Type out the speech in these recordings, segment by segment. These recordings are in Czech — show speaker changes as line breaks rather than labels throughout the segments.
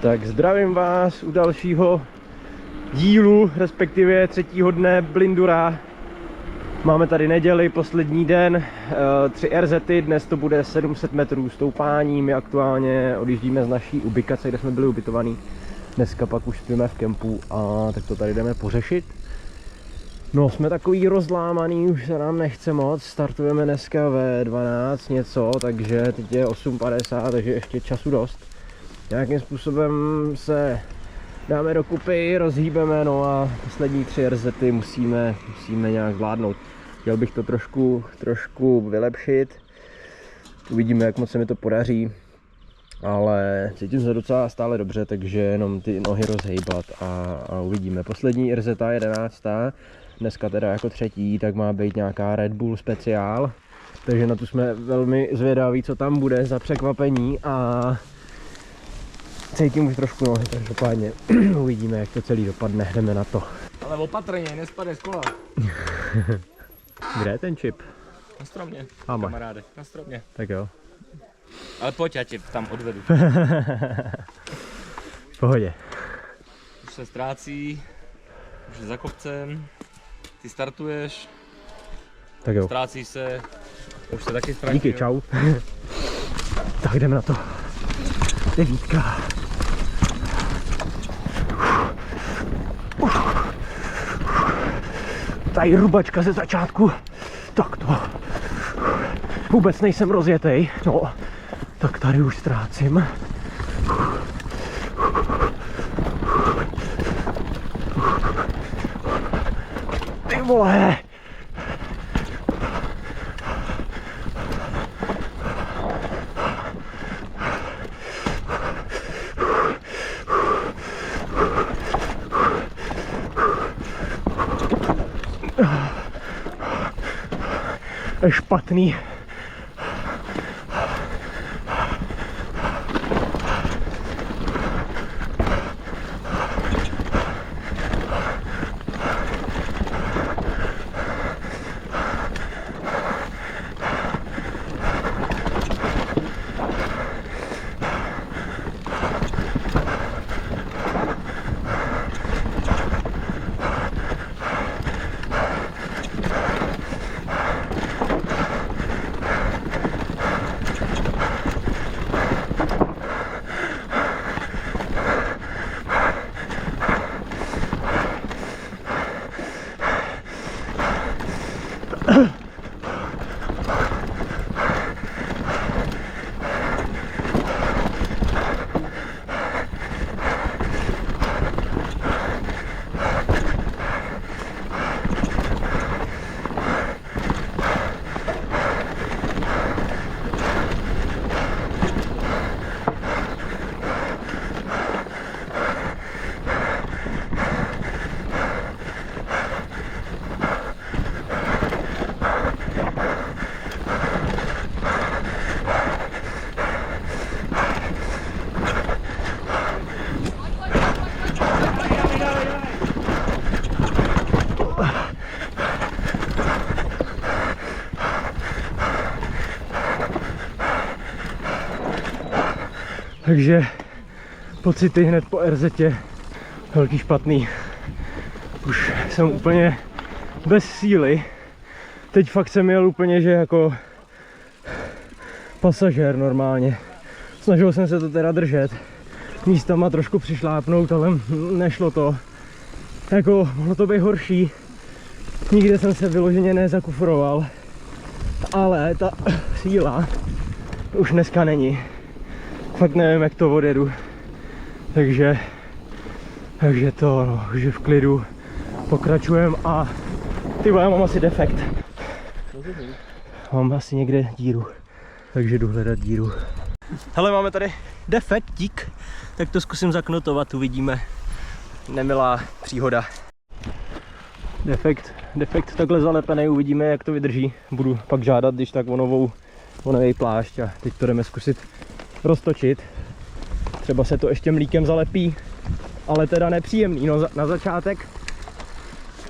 Tak zdravím vás u dalšího dílu, respektive třetího dne Blindura. Máme tady neděli, poslední den, 3 RZy, dnes to bude 700 metrů stoupání. My aktuálně odjíždíme z naší ubikace, kde jsme byli ubytovaní. Dneska pak už spíme v kempu a tak to tady jdeme pořešit. No, jsme takový rozlámaný, už se nám nechce moc, startujeme dneska ve 12 něco, takže teď je 8:50, takže ještě času dost. Nějakým způsobem se dáme dokupy, rozhýbeme, no a poslední 3 RZy musíme nějak zvládnout. Chtěl bych to trošku vylepšit, uvidíme, jak moc se mi to podaří, ale cítím se docela stále dobře, takže jenom ty nohy rozhejbat a uvidíme. Poslední RZ 11. Dneska teda jako třetí, tak má být nějaká Red Bull speciál, takže na tu jsme velmi zvědaví, co tam bude za překvapení a cítím už trošku nohy, takže pádně uvidíme, jak to celý dopadne, jdeme na to.
Ale opatrně, nespadej z kola.
Kde je ten čip?
Na stromě,
Ama.
kamaráde, na stromě.
Tak jo.
Ale pojď, já tě tam odvedu.
V pohodě.
Už se ztrácí, už je za kopcem, ty startuješ,
Tak jo.
ztrácíš se, už se taky ztratil.
Díky, čau. Tak jdeme na to. 9. Tady rubačka ze začátku. Tak to. Vůbec nejsem rozjetej. No, tak tady už ztrácím. Ty vole. Je špatný. Takže pocity hned po RZě velký špatný. Už jsem úplně bez síly. Teď fakt jsem jel úplně, že jako pasažér normálně. Snažil jsem se to teda držet. Místama trošku přišlápnout, ale nešlo to. Jako mohlo to být horší. Nikde jsem se vyloženě nezakufroval. Ale ta síla už dneska není. Fakt nevím, jak to odjedu. Takže to, no, že v klidu pokračujeme a ty já mám asi defekt. Mám asi někde díru, takže jdu hledat díru. Hele, máme tady defektík, tak to zkusím zaknotovat, uvidíme. Nemilá příhoda. Defekt takhle zalepený, uvidíme, jak to vydrží. Budu pak žádat, když tak o nový plášť a teď to jdeme zkusit roztočit. Třeba se to ještě mlíkem zalepí, ale teda nepříjemný. No, na začátek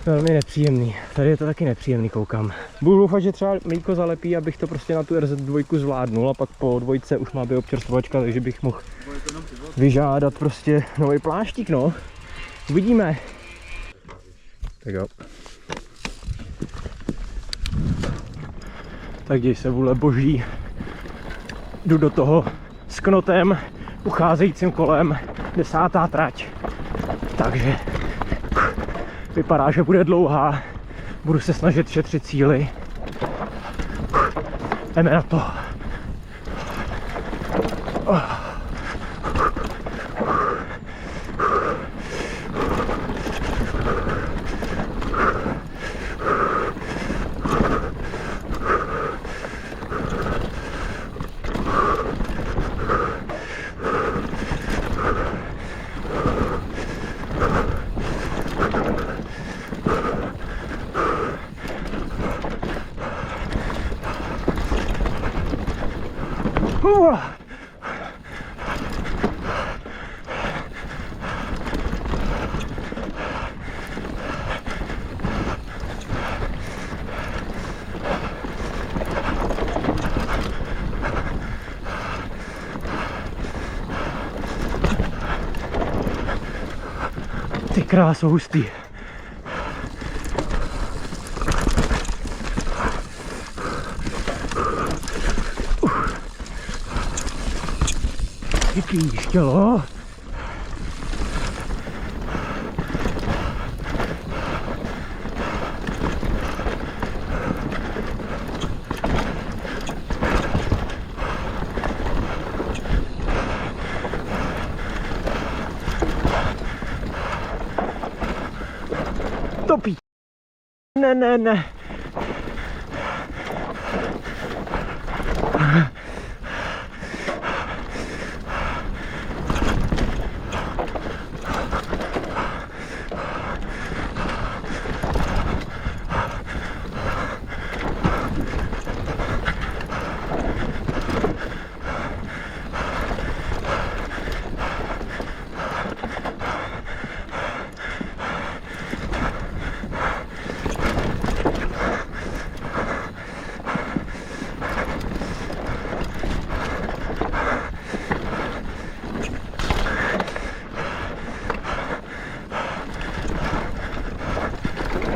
Velmi nepříjemný. Tady je to taky nepříjemný, koukám. Budu doufat, že třeba mlíko zalepí, abych to prostě na tu RZ2 zvládnul a pak po dvojce už má být občerstvovačka, takže bych mohl vyžádat prostě nový pláštík, no. Uvidíme. Tak jo. Tak děj se vůle boží. Jdu do toho s knotem, ucházejícím kolem, 10. trať. Takže vypadá, že bude dlouhá. Budu se snažit šetřit síly. Jdeme na to. Ty kráso, hustý. Vypíš tělo. Topí. Ne.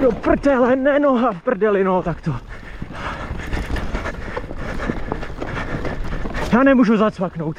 Do prdele, ne noha v prdeli, no tak to. Já nemůžu zacvaknout.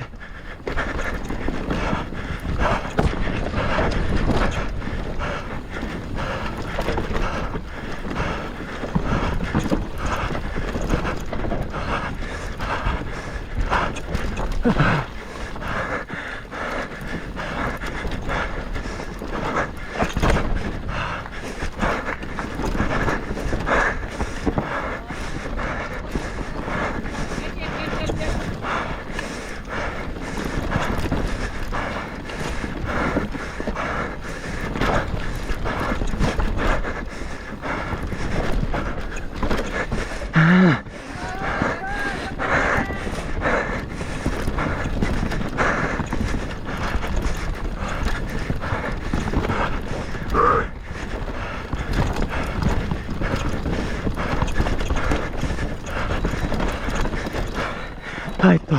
A je to,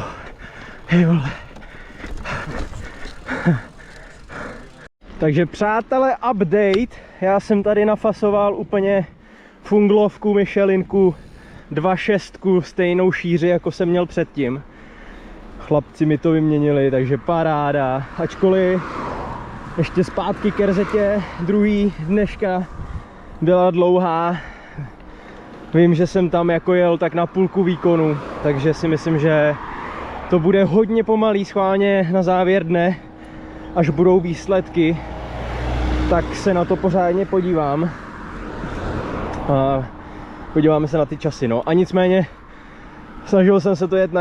hej vole. Takže přátelé, update. Já jsem tady nafasoval úplně funglovku Michelinku 2.6, stejnou šíři, jako jsem měl předtím. Chlapci mi to vyměnili, takže paráda. Ačkoliv ještě zpátky k RZě druhý dneška byla dlouhá. Vím, že jsem tam jako jel tak na půlku výkonu, takže si myslím, že to bude hodně pomalý, schválně na závěr dne, až budou výsledky, tak se na to pořádně podívám. A podíváme se na ty časy, no. A nicméně snažil jsem se to jet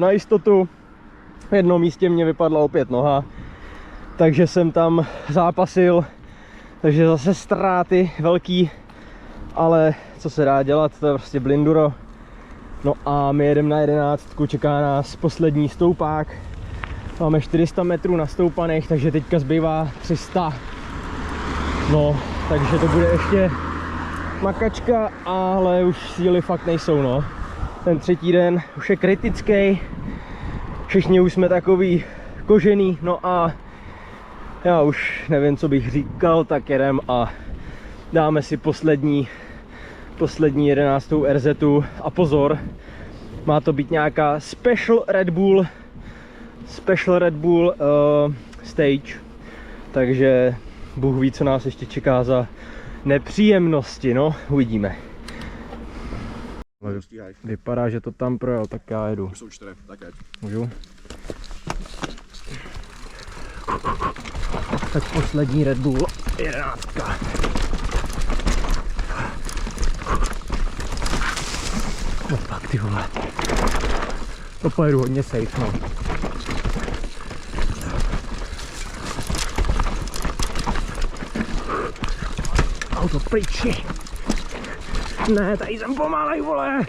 na jistotu. V jednom místě mě vypadla opět noha, takže jsem tam zápasil, takže zase ztráty velký. Ale co se dá dělat, to je prostě blinduro. No a my jedeme na 11, čeká nás poslední stoupák. Máme 400 metrů nastoupaných, takže teďka zbývá 300. No, takže to bude ještě makačka, ale už síly fakt nejsou, no. Ten třetí den už je kritický, všichni už jsme takový kožený, no a já už nevím, co bych říkal, tak jedem a dáme si poslední 11. RZ-tu a pozor, má to být nějaká Special Red Bull stage, takže Bůh ví, co nás ještě čeká za nepříjemnosti, no, uvidíme. Vypadá, že to tam projel, tak já jedu.
Už jsou 4, tak jeď.
Můžu? Tak poslední Red Bull 11. No tak ty vole. To pojedu hodně safe, no. Auto pryči. Ne, tady jsem pomalej, vole.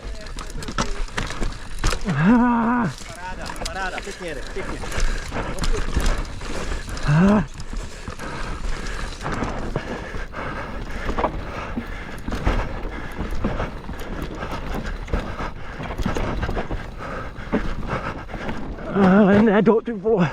Paráda, pěkně jede, pěkně.
Ale ne, ty vole.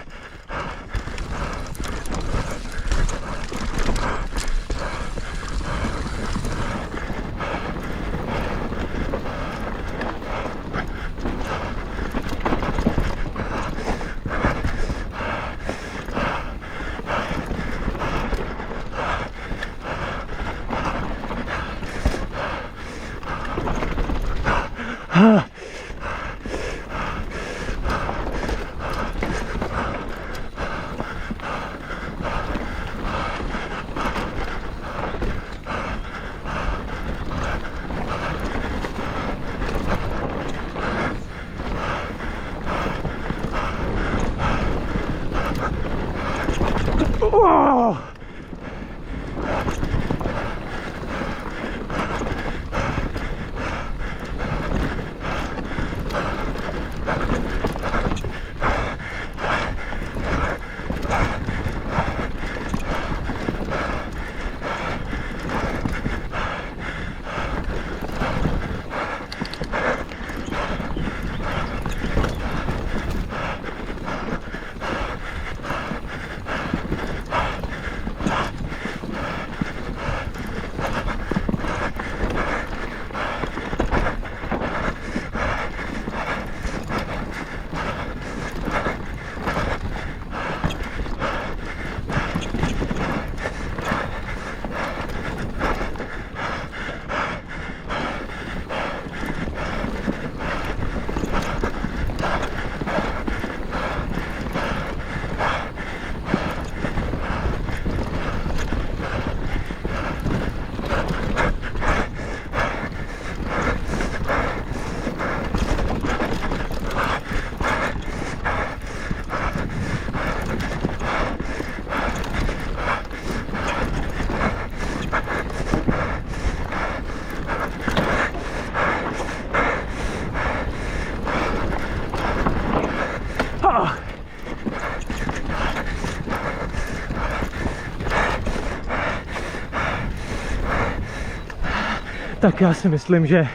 Tak já si myslím, že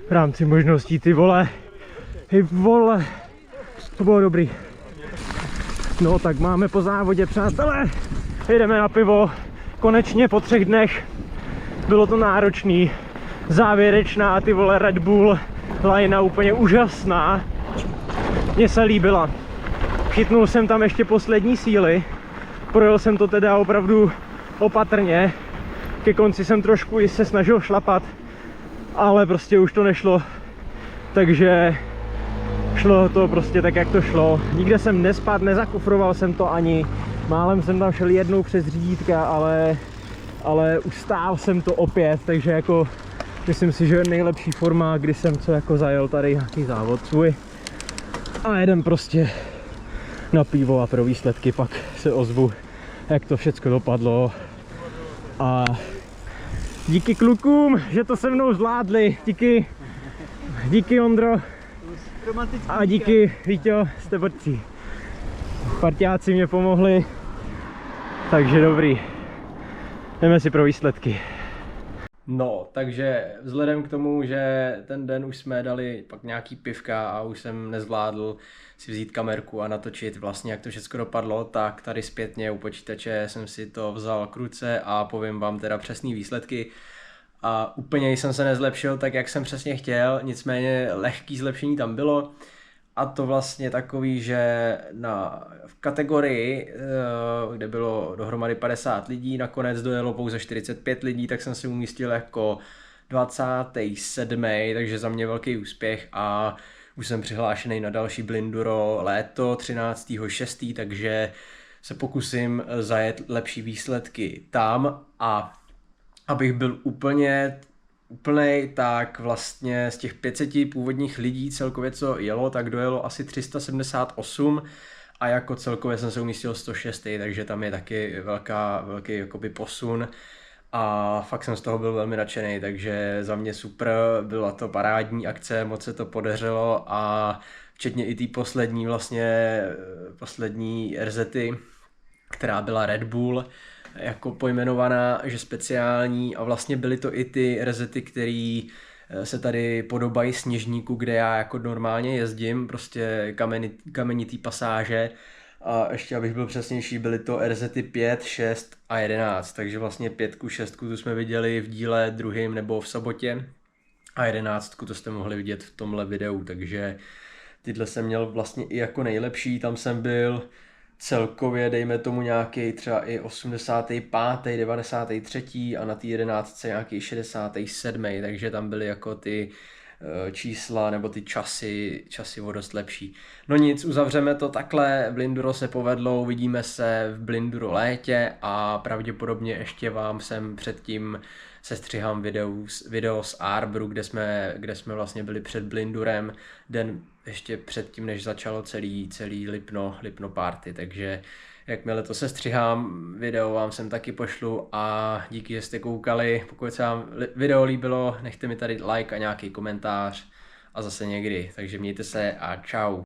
v rámci možností ty vole, to bylo dobrý. No tak máme po závodě, přátelé, jdeme na pivo, konečně po 3 dnech, bylo to náročný, závěrečná ty vole Red Bull lajna úplně úžasná, mně se líbila. Chytnul jsem tam ještě poslední síly, projel jsem to teda opravdu opatrně, ke konci jsem trošku i se snažil šlapat, ale prostě už to nešlo, takže šlo to prostě tak, jak to šlo. Nikde jsem nespadl, nezakufroval jsem to ani, málem jsem tam šel jednou přes řídítka, ale ustál jsem to opět, takže jako myslím si, že je nejlepší forma, kdy jsem co jako zajel tady nějaký závod svůj. A jedem prostě na pivo a pro výsledky pak se ozvu, jak to všecko dopadlo. A díky klukům, že to se mnou zvládli, díky Ondro a díky Víťo, jste borci. Parťáci mě pomohli, takže dobrý. Jdeme si pro výsledky. No, takže vzhledem k tomu, že ten den už jsme dali pak nějaký pivka a už jsem nezvládl si vzít kamerku a natočit vlastně, jak to všechno dopadlo, tak tady zpětně u počítače jsem si to vzal k ruce a povím vám teda přesný výsledky. A úplně jsem se nezlepšil tak, jak jsem přesně chtěl, nicméně lehký zlepšení tam bylo. A to vlastně takový, že v kategorii, kde bylo dohromady 50 lidí, nakonec dojelo pouze 45 lidí, tak jsem si umístil jako 27. takže za mě velký úspěch a už jsem přihlášený na další Blinduro léto 13.6., takže se pokusím zajet lepší výsledky tam a abych byl úplnej, tak vlastně z těch 500 původních lidí celkově, co jelo, tak dojelo asi 378 a jako celkově jsem se umístil 106, takže tam je taky velký jakoby posun a fakt jsem z toho byl velmi nadšený, takže za mě super, byla to parádní akce, moc se to podařilo a včetně i té poslední RZty, která byla Red Bull, jako pojmenovaná, že speciální a vlastně byly to i ty RZty, které se tady podobají Sněžníku, kde já jako normálně jezdím, prostě kamenitý pasáže a ještě abych byl přesnější, byly to RZty 5, 6 a 11, takže vlastně 5, 6 tu jsme viděli v díle druhým nebo v sobotě a 11 to jste mohli vidět v tomhle videu, takže tyhle jsem měl vlastně i jako nejlepší, tam jsem byl celkově, dejme tomu nějaký třeba i 85., 93. a na té 11. nějaký 67. takže tam byly jako ty čísla nebo ty časy o dost lepší. No nic, uzavřeme to takhle, Blinduro se povedlo, uvidíme se v Blinduro létě a pravděpodobně ještě vám sem předtím sestřihám video z Arbru, kde jsme vlastně byli před Blindurem, den ještě předtím, než začalo celý Lipno party, takže jakmile to sestřihám, video vám sem taky pošlu a díky, že jste koukali, pokud se vám video líbilo, nechte mi tady like a nějaký komentář a zase někdy, takže mějte se a čau.